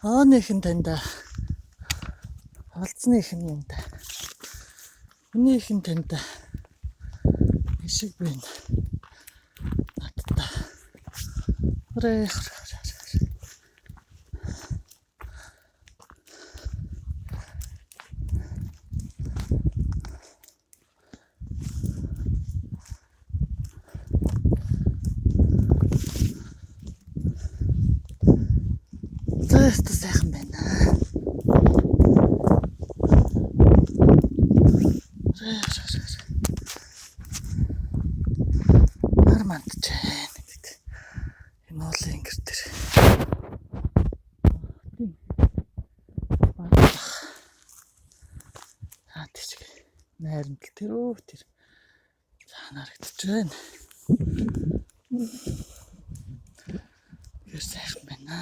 Ооныхын таньда олцныхын юм да. Өнийхөн таньда ишиг байна. Надтай. Хүрээ. Зөөст сайхан байна. Норманд чээн гэдэг. Энэ уулын гэр дээр. Тийч найрамдал тэр цаанарагдаж байна. Гэр сайхан байна.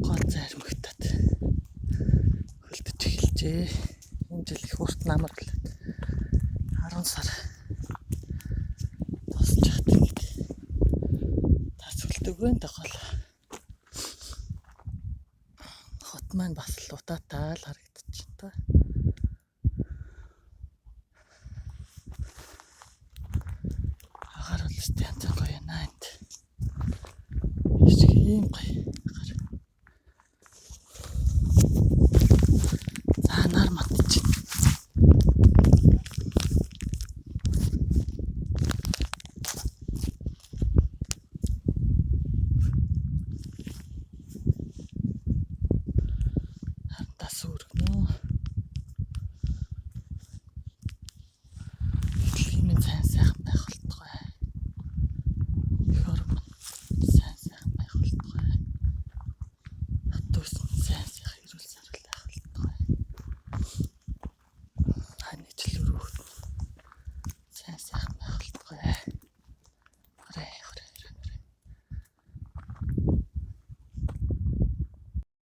Гол зармагтаад хөлдөж эхэлжээ. Энэ жил их урт намарлаад 10 сар тусч чаддаг. Тас хөлдөг байна та гол.